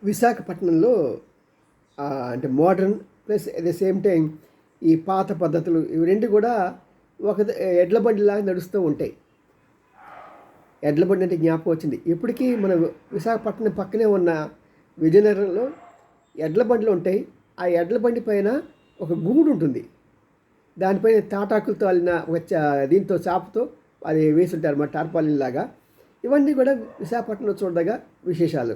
విశాఖపట్నంలో అంటే modern plus at the same time ఈ పాత పద్ధతులు ఇవి రెండు కూడా ఒక ఎడ్ల బండిలాగా నడుస్తూ ఉంటాయి. ఎడ్ల బండి అంటే జ్ఞాపకం వచ్చింది. ఇప్పటికీ మన విశాఖపట్నం పక్కనే ఉన్న విజయనగరంలో ఎడ్ల బండ్లు ఉంటాయి. ఆ ఎడ్ల బండి పైన ఒక గూడు ఉంటుంది. దానిపైన తాటాకులతో అల్లిన ఒక దీంతో చాపతో అది వేసుంటారు అన్నమాట, టార్పాలిన్ లాగా. ఇవన్నీ కూడా విశాఖపట్నంలో చూడదగా విశేషాలు.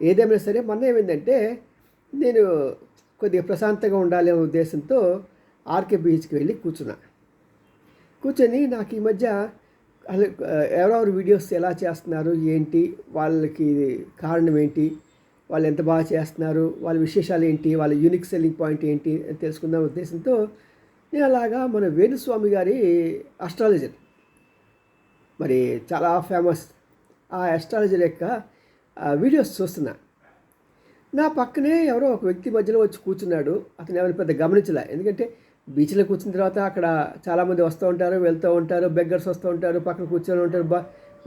ఏదేమైనా సరే మొన్న ఏమైందంటే, నేను కొద్దిగా ప్రశాంతంగా ఉండాలి అనే ఉద్దేశంతో ఆర్కే బీచ్కి వెళ్ళి కూర్చొని నాకు ఈ మధ్య అసలు ఎవరెవరు వీడియోస్ ఎలా చేస్తున్నారు, ఏంటి, వాళ్ళకి కారణం ఏంటి, వాళ్ళు ఎంత బాగా చేస్తున్నారు, వాళ్ళ విశేషాలు ఏంటి, వాళ్ళ యూనిక్ సెల్లింగ్ పాయింట్ ఏంటి అని తెలుసుకుందాం ఉద్దేశంతో నేను అలాగా మన వేణుస్వామి గారి అస్ట్రాలజర్, మరి చాలా ఫేమస్ ఆ అస్ట్రాలజర్ యొక్క వీడియోస్ చూస్తున్నా. నా పక్కనే ఎవరో ఒక వ్యక్తి మధ్యలో వచ్చి కూర్చున్నాడు. అతను ఎవరిని పెద్ద గమనించలే, ఎందుకంటే బీచ్లో కూర్చున్న తర్వాత అక్కడ చాలామంది వస్తూ ఉంటారు, వెళ్తూ ఉంటారు, బెగ్గర్స్ వస్తూ ఉంటారు, పక్కన కూర్చొని ఉంటారు,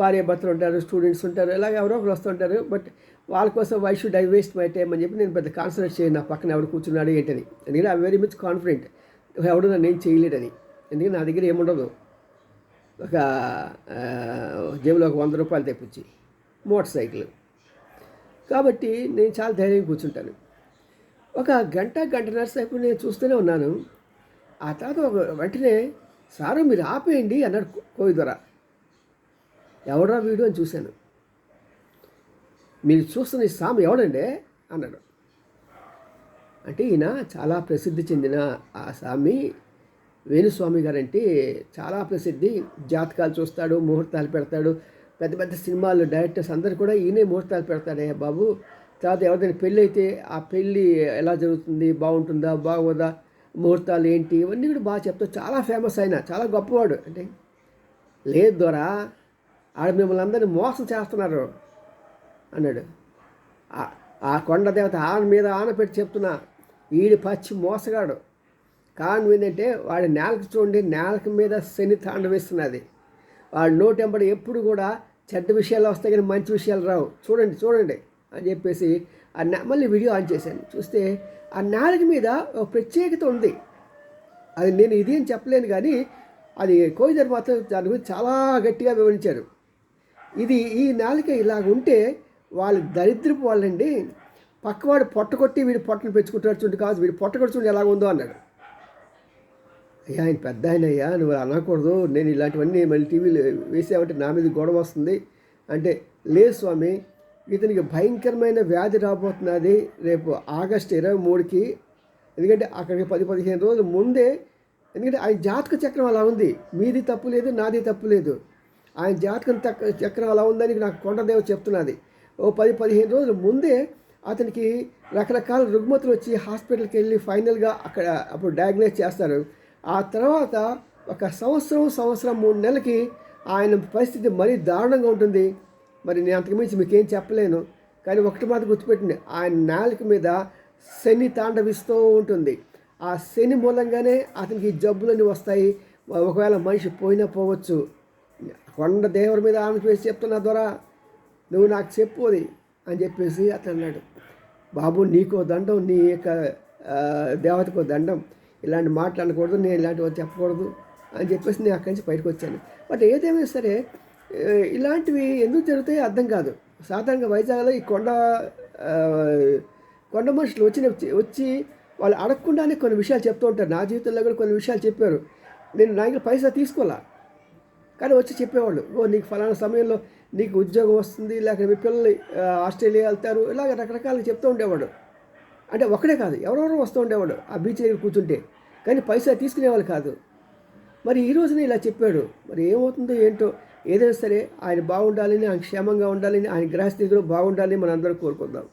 భార్య భర్తలు ఉంటారు, స్టూడెంట్స్ ఉంటారు, ఇలాగ ఎవరో ఒకరు వస్తూ ఉంటారు. బట్ వాళ్ళ కోసం why should I waste my time అని చెప్పి నేను పెద్ద కాన్సన్ట్రేట్ చేయను నా పక్కన ఎవరు కూర్చున్నాడు ఏంటని. ఎందుకంటే ఐ వెరీ మచ్ కాన్ఫిడెంట్ ఎవడు నన్ను ఏం చేయలేడని. ఎందుకంటే నా దగ్గర ఏముండదు, ఒక జేబులో ఒక 100 రూపాయలు తెప్పించి మోటార్ సైకిల్. కాబట్టి నేను చాలా ధైర్యంగా కూర్చుంటాను. ఒక గంటన్నర సేపు నేను చూస్తూనే ఉన్నాను. ఆ తర్వాత ఒక వెంటనే సారు మీరు ఆపేయండి అన్నాడు కోయి దొర. ఎవడరా వీడు అని చూశాను. మీరు చూస్తున్న ఈ స్వామి ఎవడండి అన్నాడు. అంటే ఈయన చాలా ప్రసిద్ధి చెందిన ఆ స్వామి వేణుస్వామి గారంటే చాలా ప్రసిద్ధి. జాతకాలు చూస్తాడు, ముహూర్తాలు పెడతాడు. పెద్ద పెద్ద సినిమాలు డైరెక్టర్స్ అందరు కూడా ఈయనే ముహూర్తాలు పెడతాడే బాబు. తర్వాత ఎవరిదైనా పెళ్ళి అయితే ఆ పెళ్ళి ఎలా జరుగుతుంది, బాగుంటుందా బాగోదా, ముహూర్తాలు ఏంటి, ఇవన్నీ కూడా బాగా చెప్తాడు. చాలా ఫేమస్ అయిన, చాలా గొప్పవాడు. అంటే లేదు ద్వారా ఆడ మిమ్మల్ని అందరినీ మోసం చేస్తున్నారు అన్నాడు. ఆ కొండ దేవత ఆన మీద ఆన పెట్టి చెప్తున్నా, ఈడి పచ్చి మోసగాడు. కారణం ఏంటంటే వాడి నేలకు చూడండి, నేలకు మీద శని తాండవిస్తున్నది. వాడి నోటెంబడి ఎప్పుడు కూడా చెడ్డ విషయాలు వస్తాయి కానీ మంచి విషయాలు రావు, చూడండి అని చెప్పేసి మళ్ళీ వీడియో ఆన్ చేశాను. చూస్తే ఆ నేలకి మీద ఒక ప్రత్యేకత ఉంది. అది నేను ఇది అని చెప్పలేను కానీ అది కోయిదర్ మాత్రం దాని గురించి చాలా గట్టిగా వివరించారు. ఈ నేలకి ఇలాగ ఉంటే వాళ్ళు దరిద్రపు వాళ్ళండి. పక్కవాడు పొట్టకొట్టి వీడు పొట్టను పెంచుకుంటాడు చూడండి, కాదు వీడు పొట్టకొట్టి చూడండి ఎలాగ ఉందో అన్నాడు. అయ్యా ఆయన పెద్ద ఆయన, అయ్యా నువ్వు అనకూడదు, నేను ఇలాంటివన్నీ మళ్ళీ టీవీలో వేసామంటే నా మీద గొడవ వస్తుంది అంటే, లేదు స్వామి ఇతనికి భయంకరమైన వ్యాధి రాబోతున్నది రేపు ఆగస్టు 23కి. ఎందుకంటే అక్కడికి 10-15 రోజుల ముందే, ఎందుకంటే ఆయన జాతక చక్రం అలా ఉంది. మీది తప్పు లేదు, నాది తప్పు లేదు. ఆయన జాతకం చక్రం అలా ఉందని నాకు కొండదేవ చెప్తున్నది. ఓ 10-15 రోజుల ముందే అతనికి రకరకాల రుగ్మతులు వచ్చి హాస్పిటల్కి వెళ్ళి ఫైనల్గా అక్కడ అప్పుడు డయాగ్నైజ్ చేస్తారు. ఆ తర్వాత ఒక సంవత్సరం 3 నెలలకి ఆయన పరిస్థితి మరీ దారుణంగా ఉంటుంది. మరి నేను అంతకుమించి మీకేం చెప్పలేను. కానీ ఒకటి మాత్రం గుర్తుపెట్టింది, ఆయన నాలుక మీద శని తాండవిస్తూ ఉంటుంది. ఆ శని మూలంగానే అతనికి జబ్బులన్నీ వస్తాయి. ఒకవేళ మనిషి పోయినా పోవచ్చు. కొండ దేవర మీద ఆమె చెప్తున్నా ద్వారా నువ్వు నాకు చెప్పు అది అని చెప్పేసి అతను అన్నాడు. బాబు నీకో దండం, నీ యొక్క దేవతకో దండం, ఇలాంటి మాట్లాడకూడదు, నేను ఇలాంటివి చెప్పకూడదు అని చెప్పేసి నేను అక్కడి నుంచి బయటకు వచ్చాను. బట్ ఏదేమైనా సరే ఇలాంటివి ఎందుకు జరుగుతాయో అర్థం కాదు. సాధారణంగా వైజాగ్లో ఈ కొండ మనుషులు వచ్చి వాళ్ళు అడగకుండానే కొన్ని విషయాలు చెప్తూ ఉంటారు. నా జీవితంలో కూడా కొన్ని విషయాలు చెప్పారు. నేను నా దగ్గర పైసా తీసుకోవాలా, కానీ వచ్చి చెప్పేవాళ్ళు, నీకు ఫలానా సమయంలో నీకు ఉద్యోగం వస్తుంది, లేకపోతే మీ పిల్లలు ఆస్ట్రేలియా వెళ్తారు, ఇలాగ రకరకాలుగా చెప్తూ ఉండేవాడు. అంటే ఒకడే కాదు, ఎవరెవరో వస్తూ ఉండేవాడు ఆ బీచ్ దగ్గర కూర్చుంటే, కానీ పైసా తీసుకునేవాళ్ళు కాదు. మరి ఈ రోజున ఇలా చెప్పాడు. మరి ఏమవుతుందో ఏంటో. ఏదైనా సరే ఆయన బాగుండాలని, ఆయన క్షేమంగా ఉండాలని, ఆయన గ్రహస్థితిలో బాగుండాలని మనందరం కోరుకుందాం.